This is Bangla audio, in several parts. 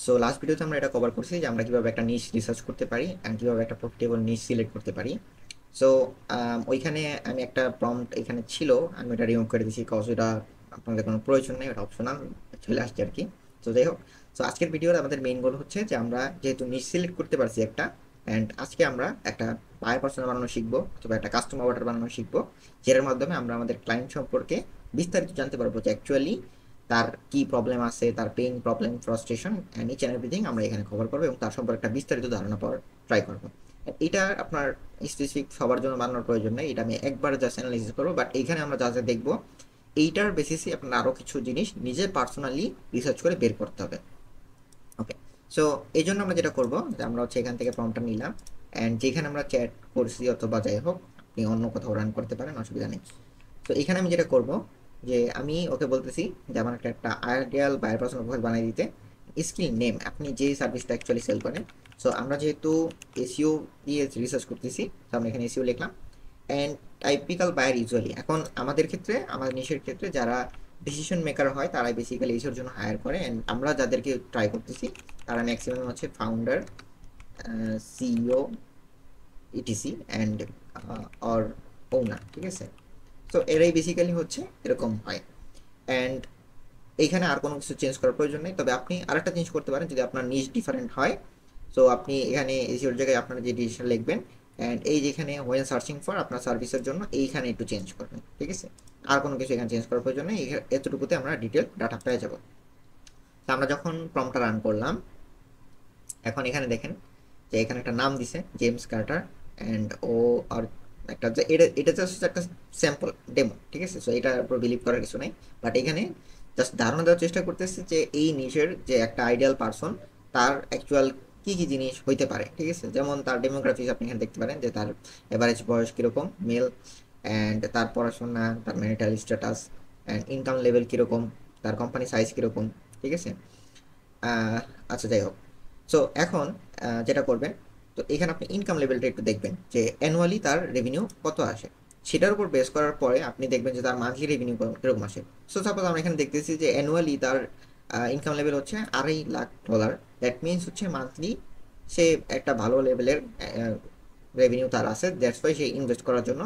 সো লাস্ট ভিডিওতে আমরা এটা কভার করছি যে আমরা কিভাবে একটা নিশ রিসার্চ করতে পারি অ্যান্ড কিভাবে একটা প্রফিটেবল নিশ সিলেক্ট করতে পারি। সো ওইখানে আমি একটা প্রম্পট এখানে ছিল, আমি এটা রিমুভ করে দিয়েছি কজ এটা আপনাদের কোনো প্রয়োজন নেই, ওটা অপশনাল চলে আসছে আর কি। তো যাই হোক, সো আজকের ভিডিওর আমাদের মেইন গোল হচ্ছে যে আমরা যেহেতু নিশ সিলেক্ট করতে পারছি একটা, অ্যান্ড আজকে আমরা একটা বায়ার পার্সোনা বানানো শিখবো অথবা একটা কাস্টমার অর্ডার বানানো শিখবো, যেটার মাধ্যমে আমরা আমাদের ক্লায়েন্ট সম্পর্কে বিস্তারিত জানতে পারবো যে অ্যাকচুয়ালি তার কি প্রবলেম আছে, তার pain, problem, frustration and itch and everything আমরা এখানে কভার করবো এবং তার সম্পর্কে একটা বিস্তারিত ধারণা পাওয়ার ট্রাই করবো। এটা আপনার স্পেসিফিক সবার জন্য বানানোর প্রয়োজন নেই, এটা আমি একবার জাস্ট অ্যানালাইসিস করবো, বাট এইখানে আমরা যা যা দেখবো এইটার বেসিসে আপনার আরও কিছু জিনিস নিজে পার্সোনালি রিসার্চ করে বের করতে হবে। ওকে, সো এই জন্য আমরা যেটা করবো যে আমরা হচ্ছে এখান থেকে ফর্মটা নিলাম, অ্যান্ড যেখানে আমরা চ্যাট করছি অথবা যাই হোক আপনি অন্য কোথাও রান করতে পারেন, অসুবিধা নেই। তো এখানে আমি যেটা করব যে আমি ওকে বলতেছি যে আমার একটা আইডিয়াল বায়ার পার্সোনা প্রোফাইল বানিয়ে দিতে। স্কিল নেম আপনি যে সার্ভিসটা অ্যাকচুয়ালি সেল করেন। সো আমরা যেহেতু এসইও দিয়ে রিসার্চ করতেছি, তো আমরা এখানে এসইও লিখলাম। অ্যান্ড টাইপিক্যাল বায়ার ইউজুয়ালি এখন আমাদের ক্ষেত্রে, আমাদের নিশের ক্ষেত্রে যারা ডিসিশন মেকার হয় তারাই বেসিক্যালি এসিওর জন্য হায়ার করে, অ্যান্ড আমরা যাদেরকে ট্রাই করতেছি তারা ম্যাক্সিমাম হচ্ছে founder, CEO, ETC and or owner, ঠিক আছে। তো এরাই বেসিক্যালি হচ্ছে এরকম হয়। অ্যান্ড এইখানে আর কোনো কিছু চেঞ্জ করার প্রয়োজন নেই, তবে আপনি আরেকটা চেঞ্জ করতে পারেন যদি আপনার নিজ ডিফারেন্ট হয়। সো আপনি এখানে এসিওর জায়গায় আপনারা যে ডিসিশন লিখবেন, অ্যান্ড এই যেখানে হোয়েন সার্চিং ফর আপনার সার্ভিসের জন্য এইখানে একটু চেঞ্জ করবেন, ঠিক আছে। আর কোনো কিছু এখানে চেঞ্জ করার প্রয়োজন নেই, এতটুকুতে আমরা ডিটেল ডাটা পেয়ে যাব। তো আমরা যখন প্রম্পটটা রান করলাম, এখন এখানে দেখেন যে এখানে একটা নাম দিছে জেমস কার্টার, অ্যান্ড ও আর একটা এটা এটা জাস্ট একটা স্যাম্পল ডেমো, ঠিক আছে। সো এটার উপর বিলিভ করার কিছু নেই, বাট এখানে জাস্ট ধারণা দেওয়ার চেষ্টা করতেছি যে এই নিশের যে একটা আইডিয়াল পারসন তার অ্যাকচুয়াল কী কী জিনিস হইতে পারে, ঠিক আছে। যেমন তার ডেমোগ্রাফিস আপনি এখানে দেখতে পারেন যে তার এভারেজ বয়স কীরকম, মেল, অ্যান্ড তার পড়াশোনা, তার marital status, and income level কীরকম, তার কোম্পানি সাইজ কীরকম, ঠিক আছে। আচ্ছা যাই হোক, সো এখন যেটা করবেন, তো এখানে আপনি ইনকাম লেভেলটা একটু দেখবেন যে অ্যানুয়ালি তার রেভিনিউ কত আসে। সেটার উপর বেস করার পরে আপনি দেখবেন যে তার মান্থলি রেভিনিউ কীরকম আসে। সো সাপোজ আমরা এখানে দেখতেছি যে অ্যানুয়ালি তার ইনকাম লেভেল হচ্ছে $2.5 লাখ। দ্যাট মিনস হচ্ছে মান্থলি সে একটা ভালো লেভেলের রেভিনিউ তার আছে, দ্যাটস ওয়াই সে ইনভেস্ট করার জন্য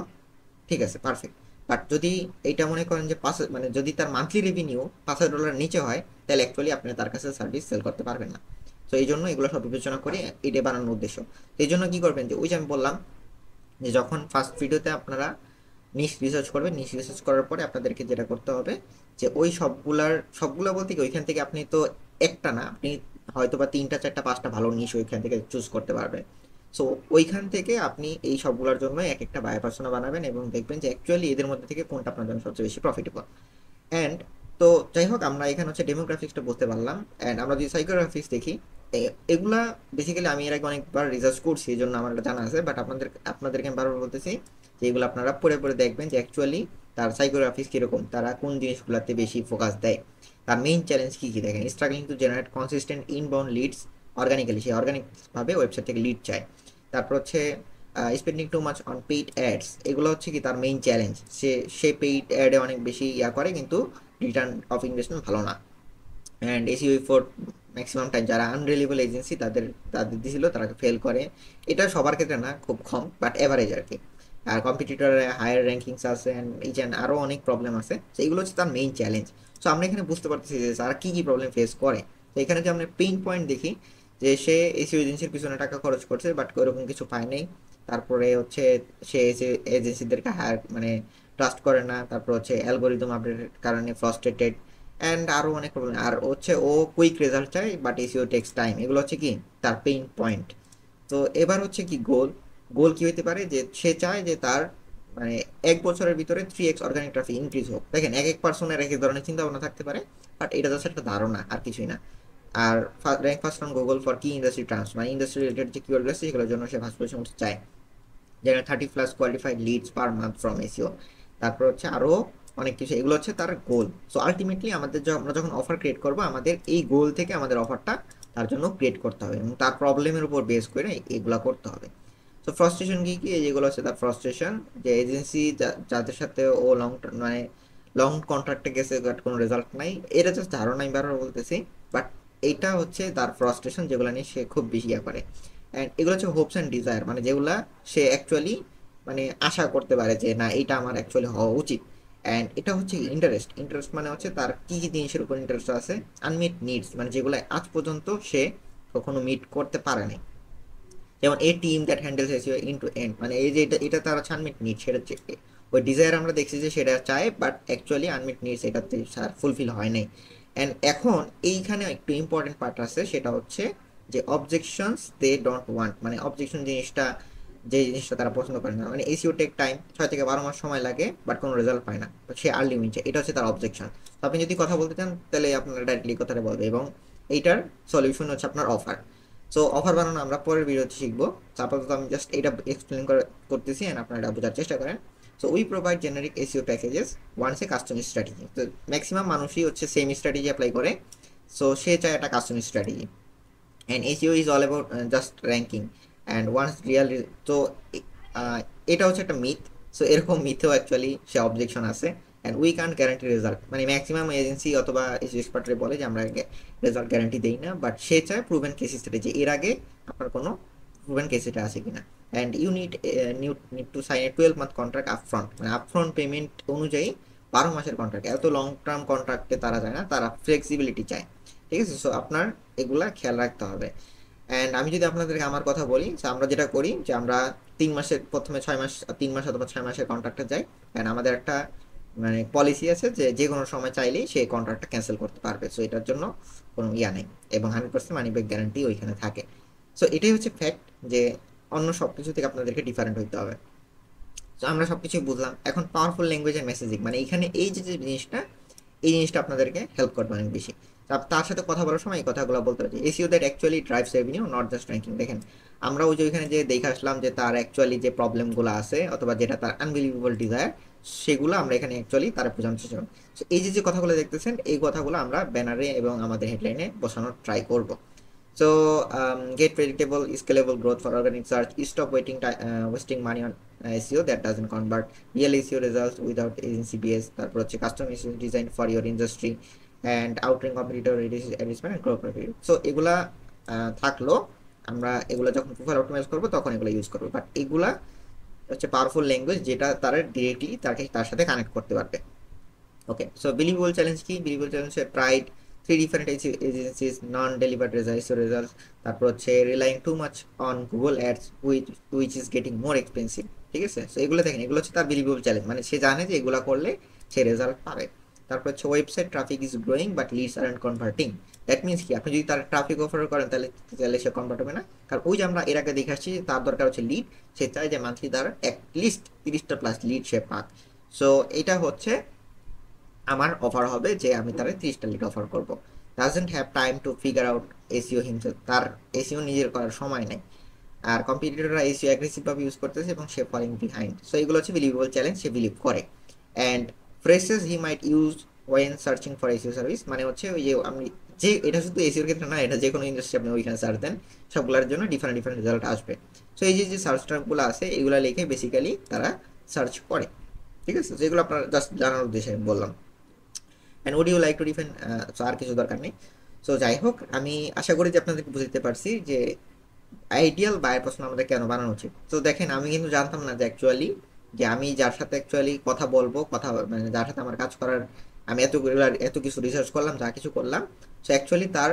ঠিক আছে, পারফেক্ট। বাট যদি এইটা মনে করেন যে মানে যদি তার মান্থলি রেভিনিউ $5,000 নিচে হয়, তাহলে অ্যাকচুয়ালি আপনি তার কাছে সার্ভিস সেল করতে পারবেন না। তো এই জন্য এগুলো সব বিবেচনা করে এটা বানানোর উদ্দেশ্য। তো এই জন্য কী করবেন যে ওই যে আমি বললাম যে যখন ফার্স্ট ভিডিওতে আপনারা নিশ রিসার্চ করবেন, নিশ রিসার্চ করার পরে আপনাদেরকে যেটা করতে হবে যে ওই সবগুলা বলতে কি ওইখান থেকে আপনি তো একটা না, আপনি হয়তো বা 3টা 4টা 5টা ভালো নিশ ওইখান থেকে চুজ করতে পারবেন। সো ওইখান থেকে আপনি এই সবগুলোর জন্য এক একটা বায়ার পার্সোনা বানাবেন এবং দেখবেন যে অ্যাকচুয়ালি এদের মধ্যে থেকে কোনটা আপনার জন্য সবচেয়ে বেশি প্রফিটেবল। অ্যান্ড তো যাই হোক, আমরা এখানে হচ্ছে ডেমোগ্রাফিক্সটা বুঝতে পারলাম, অ্যান্ড আমরা যদি সাইকোগ্রাফিক্স দেখি, এগুলা বেসিক্যালি আমি এর আগে অনেকবার রিসার্চ করছি, এই জন্য আমার এটা জানা আছে, বাট আপনাদেরকে আমি বারবার বলতেছি যে এগুলো আপনারা পড়ে পড়ে দেখবেন যে অ্যাকচুয়ালি তার সাইকোগ্রাফিক্স কীরকম, তারা কোন জিনিসগুলোতে বেশি ফোকাস দেয়, তার মেইন চ্যালেঞ্জ কী কী দেখেন। Struggling to generate consistent inbound leads organically, সে অর্গানিকভাবে ওয়েবসাইট থেকে লিড চায়। তারপর হচ্ছে spending too much on paid ads, এগুলো হচ্ছে কি তার মেইন চ্যালেঞ্জ, সে পেইড অ্যাডে অনেক বেশি করে কিন্তু রিটার্ন অফ ইনভেস্টমেন্ট ভালো না। And SEO for maximum time যারা আনরিলিয়েবল এজেন্সি তাদের তাদের দিয়েছিল তারা ফেল করে। এটা সবার ক্ষেত্রে না, খুব কম, বাট অ্যাভারেজ আর কি। আর কম্পিটিটরে হায়ার র্যাঙ্কিংস আছে অ্যান্ড এই যে আরও অনেক প্রবলেম আছে, তো এইগুলো হচ্ছে তার মেইন চ্যালেঞ্জ। সো আমরা এখানে বুঝতে পারতেছি যে তারা কী কী প্রবলেম ফেস করে। তো এখানে যে আমরা পেইন পয়েন্ট দেখি যে সে এসিও এজেন্সির পিছনে টাকা খরচ করছে বাট ওরকম কিছু পায় নাই। তারপরে হচ্ছে সে এজেন্সিদেরকে হায়ার মানে ট্রাস্ট করে না। তারপর হচ্ছে অ্যালগোরিদম আপডেটের কারণে ফ্রাস্ট্রেটেড, অ্যান্ড আরও অনেক প্রবলেম। আর হচ্ছে ও কুইক রেজাল্ট চায় বাট এসিও টেক্স টাইম, এগুলো হচ্ছে কি তার পেইন পয়েন্ট। তো এবার হচ্ছে কি গোল, গোল কি হতে পারে যে সে চায় যে তার মানে 1 বছরের ভিতরে 3x অর্গানিক ট্রাফিক ইনক্রিজ হোক। দেখেন এক এক পার্সনের এক এক ধরনের চিন্তা ভাবনা থাকতে পারে, বাট এটা জাস্ট একটা ধারণা আর কিছুই না। আর rank first on Google for key industry terms, মানে ইন্ডাস্ট্রি রিলেটেড যে কিওয়ার্ড আছে সেগুলোর জন্য সে ফার্স্ট পজিশন চায়, যেন 30+ qualified leads per month from SEO. তারপর হচ্ছে আরও অনেক কিছু, এগুলো হচ্ছে তার গোল। সো আলটিমেটলি আমাদের আমরা যখন অফার ক্রিয়েট করবো, আমাদের এই গোল থেকে আমাদের অফারটা তার জন্য ক্রিয়েট করতে হবে এবং তার প্রবলেমের উপর বেস করে এগুলো করতে হবে। সো ফ্রাস্ট্রেশন কী কী, যেগুলো হচ্ছে তার ফ্রাস্ট্রেশন যে এজেন্সি যাদের সাথে ও লং কন্ট্রাক্টে গেছে বাট কোনো রেজাল্ট নাই, এটা জাস্ট ধারণা আমি বারবার বলতেছি। বাট এইটা হচ্ছে তার ফ্রাস্ট্রেশন, যেগুলো নিয়ে সে খুব বেশি ইয়া করে। অ্যান্ড এগুলো হচ্ছে হোপস অ্যান্ড ডিজায়ার, মানে যেগুলা সে অ্যাকচুয়ালি মানে আশা করতে পারে যে না এটা আমার অ্যাকচুয়ালি হওয়া উচিত। অ্যান্ড এটা হচ্ছে ইন্টারেস্ট। ইন্টারেস্ট মানে হচ্ছে তার কী কী জিনিসের উপর ইন্টারেস্ট আছে, আনমিট নিডস, মানে যেগুলো আজ পর্যন্ত সে কখনো মিট করতে পারে নাই। যেমন a team that handles SEO end to end, মানে এই যে এটা তার হচ্ছে আনমিট নিড, সেটা ওই ডিজায়ার আমরা দেখছি যে সেটা চায়, বাট অ্যাকচুয়ালি আনমিট নিডস এটাতে ফুলফিল হয় নাই। অ্যান্ড এখন এইখানে একটু ইম্পর্টেন্ট পার্ট আছে, সেটা হচ্ছে যে অবজেকশনস দে ডোন্ট ওয়ান্ট, মানে অবজেকশন জিনিসটা, যে জিনিসটা তারা পছন্দ করে না, মানে এসইও টেক টাইম 6 থেকে 12 মাস সময় লাগে বাট কোনো রেজাল্ট পায় না, সে আর্লি উইন চায়, এটা হচ্ছে তার অবজেকশন। তো আপনি যদি কথা বলতে চান তাহলে আপনারা ডাইরেক্টলি কথাটা বলবে, এবং এইটার সলিউশন হচ্ছে আপনার অফার। সো অফার বানানো আমরা পরের ভিডিওতে শিখবো। তো আপাতত আমি জাস্ট এটা এক্সপ্লেন করতেছি এন্ড আপনারা এটা বোঝার চেষ্টা করেন। So we provide generic SEO packages once a custom strategy. তো ম্যাক্সিমাম মানুষই হচ্ছে সেম স্ট্র্যাটেজি অ্যাপ্লাই করে, সো সে চায় একটা custom strategy. And SEO is all about just ranking and once real. তো এটা হচ্ছে একটা মিথ। সো এরকম মিথেও অ্যাকচুয়ালি সে অবজেকশন আছে। And we can't guarantee result, মানে ম্যাক্সিমাম এজেন্সি অথবা এসইও এক্সপার্টরা বলে যে আমরা রেজাল্ট গ্যারান্টি দেই না, বাট সে চায় প্রুভেন কেস স্টাডি, যে এর আগে আপনার কোনো প্রুভেন কেস এটা আছে কিনা। And you need to sign a 12 month contract upfront, মানে আপফ্রন্ট পেমেন্ট অনুযায়ী 12 মাসের কন্ট্রাক্ট। এত লং টার্ম কন্ট্রাক্টে তারা যায় না, তারা ফ্লেক্সিবিলিটি চায়। ঠিক আছে, সো আপনার এগুলা খেয়াল রাখতে হবে। অ্যান্ড আমি যদি আপনাদেরকে আমার কথা বলি, যে আমরা যেটা করি যে আমরা 3 মাসের, প্রথমে 6 মাস, 3 মাস অথবা 6 মাসের কন্ট্রাক্টে যাই। অ্যান্ড আমাদের একটা মানে পলিসি আছে যে যে কোনো সময় চাইলেই সেই কন্ট্রাক্টটা ক্যান্সেল করতে পারবে। সো এটার জন্য কোনো ইয়া নেই, এবং 100% মানি ব্যাক গ্যারান্টি ওইখানে থাকে। সো এটাই হচ্ছে ফ্যাক্ট, যে অন্য সব কিছু থেকে আপনাদেরকে ডিফারেন্ট হইতে হবে। তো আমরা সব কিছুই বুঝলাম, এখন পাওয়ারফুল ল্যাঙ্গুয়েজ এন্ড মেসেজিং, মানে এইখানে এই যে যে জিনিসটা, এই জিনিসটা আপনাদেরকে হেল্প করবে অনেক বেশি। তার সাথে কথা বলার সময় এই কথাগুলো বলতে হবে, SEO that actually drives revenue, not just ranking. দেখেন আমরা ওই যে ওইখানে যে দেখে আসলাম যে তার অ্যাকচুয়ালি যে প্রবলেমগুলো আছে অথবা যেটা তার আনবিলিভেবল ডিজায়ার, সেগুলো আমরা এখানে অ্যাকচুয়ালি তারা বোঝানোর চেষ্টা করব। সো এই যে যে কথাগুলো দেখতেছেন, এই কথাগুলো আমরা ব্যানারে এবং আমাদের হেডলাইনে বসানোর ট্রাই করব। So get predictable, scalable growth for organic search. Stop wasting money on SEO that doesn't convert. Real SEO results without agency BS. তারপর হচ্ছে custom SEO designed for your industry and outrank competitor, reduce advertisement and grow profit. So এগুলা থাকলো, আমরা এগুলা যখন প্রোফাইল অপটিমাইজ করবো তখন এগুলো ইউজ করবো, বাট এগুলা হচ্ছে পাওয়ারফুল ল্যাঙ্গুয়েজ যেটা তারা ডিরেক্টলি তার সাথে কানেক্ট করতে পারবে। ওকে, সো বিলিভেবল চ্যালেঞ্জ কি? Believable challenge tried 3 different agencies, non-delivered results. তারপর হচ্ছে relying two much on Google ads which is getting more expensive. ঠিক আছে, সো এগুলো দেখেন, এগুলো হচ্ছে তার বিলিভেবল চ্যালেঞ্জ, মানে সে জানে যে এগুলো করলে সে রেজাল্ট পাবে। তারপর হচ্ছে website traffic is growing but leads are converting. That means কি, আপনি যদি তার ট্রাফিক অফার করেন তাহলে সে কনভার্ট হবে না, কারণ ওই যে আমরা এর আগে দেখে আসছি তার দরকার হচ্ছে লিড। সে চায় যে মান্থলি তার অ্যাটলিস্ট 30টা প্লাস লিড সে পাক। সো এটা হচ্ছে আমার অফার হবে, যে আমি তার 30টা লিড অফার করব। Doesn't have time to figure out SEO himself, তার এসইও নিজের করার সময় নেই। আর কম্পিটিটররা এসইও অ্যাগ্রেসিভভাবে ইউজ করতেছে এবং সে ফলিং বিহাইন্ড। সো এগুলো হচ্ছে বিলিভেবল চ্যালেঞ্জ, সে বিলিভ করে। And phrases he might use when searching for SEO service, মানে হচ্ছে ওই যে আমি যে, এটা শুধু এসইওর ক্ষেত্রে না, এটা যে কোনো ইন্ডাস্ট্রি আপনি ওইখানে সার্চ দেন সবগুলোর জন্য ডিফারেন্ট ডিফারেন্ট রেজাল্ট আসবে। সো এই যে যে সার্চ টার্মগুলো আছে এগুলো লিখে বেসিক্যালি তারা সার্চ করে। ঠিক আছে, যেগুলো আপনার জাস্ট জানার উদ্দেশ্যে আমি বললাম। And would you like to defend, so আর কিছু দরকার নেই। সো যাই হোক, আমি আশা করি যে আপনাদেরকে বুঝতে পারছি যে আইডিয়াল বায়ার পার্সোনা আমাদের কেন বানানো উচিত। তো দেখেন, আমি কিন্তু জানতাম না যে অ্যাকচুয়ালি, যে আমি যার সাথে অ্যাকচুয়ালি কথা বলবো, মানে যার সাথে আমার কাজ করার, আমি এত কিছু রিসার্চ করলাম, যা কিছু করলাম, সো অ্যাকচুয়ালি তার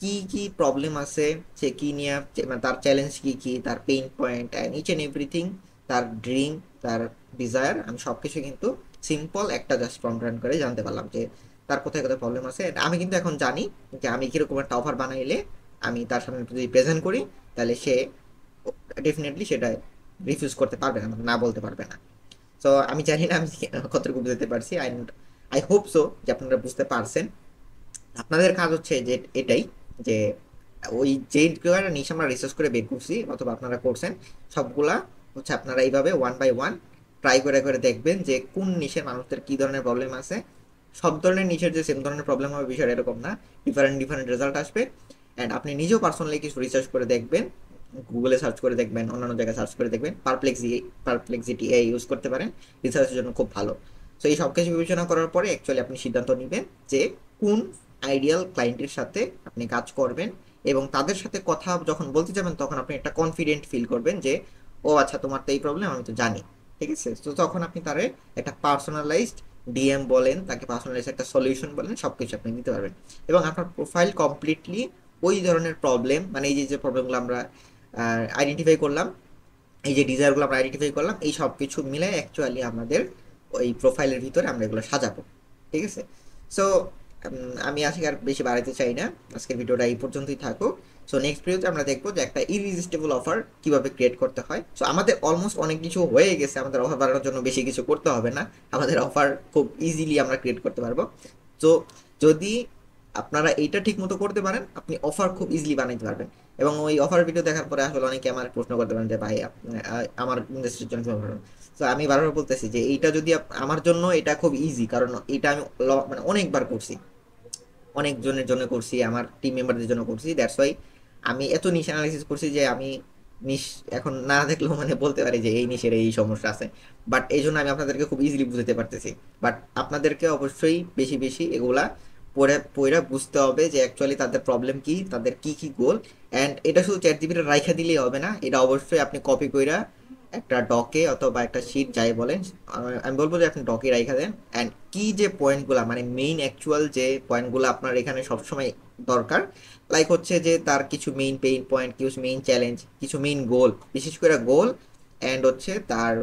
কি কি প্রবলেম আছে, সে কি নিয়ে, মানে তার চ্যালেঞ্জ কি কি, তার pain point and itch and everything, তার ড্রিম, তার ডিজায়ার, আমি সব কিছু কিন্তু সিম্পল একটা জাস্ট প্রম্পট রান করে জানতে পারলাম যে তার কোথায় কোথায় প্রবলেম আছে। আমি কিন্তু এখন জানি যে আমি কিরকম একটা অফার বানাইলে আমি তার সামনে যদি প্রেজেন্ট করি, তাহলে সে ডেফিনেটলি সেটা রিফিউজ করতে পারবে না, মানে না বলতে পারবে না। সো আমি জানি না আমি কতটুকু বুঝতে পারছি, আই হোপ সো যে আপনারা বুঝতে পারছেন। আপনাদের কাজ হচ্ছে যে এটাই, যে ওই যে নিশ আমরা রিসার্চ করে বের করছি অথবা আপনারা করছেন, সবগুলা হচ্ছে আপনারা এইভাবে ওয়ান বাই ওয়ান ট্রাই করে করে দেখবেন যে কোন নিশের মানুষদের কী ধরনের প্রবলেম আছে। সব ধরনের নিশের যে সেম ধরনের প্রবলেম হবে বিষয়টা এরকম না, ডিফারেন্ট ডিফারেন্ট রেজাল্ট আসবে। অ্যান্ড আপনি নিজেও পার্সোনালি কিছু রিসার্চ করে দেখবেন, গুগলে সার্চ করে দেখবেন, অন্যান্য জায়গায় সার্চ করে দেখবেন, পারপ্লেক্সিটি এ ইউজ করতে পারেন, রিসার্চের জন্য খুব ভালো। সো এই সব কিছু বিবেচনা করার পরে অ্যাকচুয়ালি আপনি সিদ্ধান্ত নেবেন যে কোন আইডিয়াল ক্লায়েন্টের সাথে আপনি কাজ করবেন এবং তাদের সাথে কথা যখন বলতে যাবেন তখন আপনি একটা কনফিডেন্ট ফিল করবেন যে ও আচ্ছা তোমার তো এই প্রবলেম আমি তো জানি, ঠিক আছে। তো তখন আপনি তারে একটা পার্সোনালাইজড ডিএম বলেন, তাকে পার্সোনালাইজড একটা সলিউশন বলেন, সব কিছু আপনি দিতে পারবেন এবং আপনার প্রোফাইল কমপ্লিটলি ওই ধরনের প্রবলেম, মানে এই যে প্রবলেমগুলো আমরা আইডেন্টিফাই করলাম, এই যে ডিজায়ারগুলো আমরা আইডেন্টিফাই করলাম, এই সব কিছু মিলে অ্যাকচুয়ালি আমাদের ওই প্রোফাইলের ভিতরে আমরা এগুলো সাজাবো, ঠিক আছে। সো আমি আজকে আর বেশি বাড়াতে চাই না, আজকের ভিডিওটা এই পর্যন্তই থাকুক। সো নেক্সট ভিডিওতে আমরা দেখবো যে একটা ইররিজিস্টেবল অফার কিভাবে ক্রিয়েট করতে হয়। সো আমাদের অলমোস্ট অনেক কিছু হয়ে গেছে, আমাদের অফার বাড়ানোর জন্য বেশি কিছু করতে হবে না, আমাদের অফার খুব ইজিলি আমরা ক্রিয়েট করতে পারবো। তো যদি আপনারা এইটা ঠিক মতো করতে পারেন আপনি অফার খুব ইজিলি বানাইতে পারবেন। এবং ওই অফার ভিডিও দেখার পরে আসলে অনেকে আমার প্রশ্ন করতে পারেন যে ভাই আমার ইন্ডাস্ট্রির জন্য কিভাবে করবেন। তো আমি বারবার বলতেছি যে এইটা যদি আমার জন্য এটা খুব ইজি, কারণ এটা আমি মানে অনেকবার করছি, অনেকজনের জন্য করছি, আমার টিম মেম্বারদের জন্য করছি, দ্যাটস ওয়াই আমি এত নিশ অ্যানালাইসিস করছি যে আমি নিশ এখন না দেখলেও মানে বলতে পারি যে এই নিশের এই সমস্যা আছে। বাট এই জন্য আমি আপনাদেরকে খুব ইজিলি বুঝতে পারতেছি। বাট আপনাদেরকে অবশ্যই বেশি বেশি এগুলা পড়ে পড়ে বুঝতে হবে যে অ্যাকচুয়ালি তাদের প্রবলেম কি, তাদের কি কি গোল। অ্যান্ড এটা শুধু চ্যাট জিপিটি রাইখা দিলেই হবে না, এটা অবশ্যই আপনি কপি কইরা একটা ডকে অথবা একটা শিট যাই বলেন, আমি বলবো যে আপনি ডকে রাইখা দেন। অ্যান্ড কি যে পয়েন্টগুলো মানে মেইন অ্যাকচুয়াল যে পয়েন্টগুলো আপনার এখানে সবসময় দরকার, লাইক হচ্ছে যে তার কিছু মেইন পেইন পয়েন্ট, কিছু মেইন চ্যালেঞ্জ, কিছু মেইন গোল, বিশেষ করে গোল অ্যান্ড হচ্ছে তার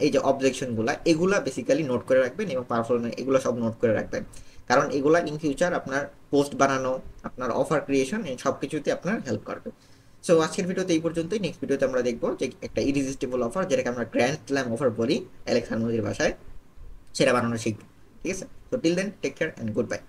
এই যে অবজেকশনগুলো, এগুলা বেসিক্যালি নোট করে রাখবেন এবং পারফরমেন্স এগুলো সব নোট করে রাখবেন, কারণ এগুলা ইন ফিউচার আপনার পোস্ট বানানো, আপনার অফার ক্রিয়েশন, সব কিছুতে আপনার হেল্প করবে। সো আজকের ভিডিওতে এই পর্যন্তই। নেক্সট ভিডিওতে আমরা দেখবো যে একটা ইরিজিস্টিবল অফার, যেটাকে আমরা গ্র্যান্ড স্ল্যাম অফার বলি অ্যালেক্স হারমোজির ভাষায়, সেটা বানানো শিখবো, ঠিক আছে। তো till then take care and good by.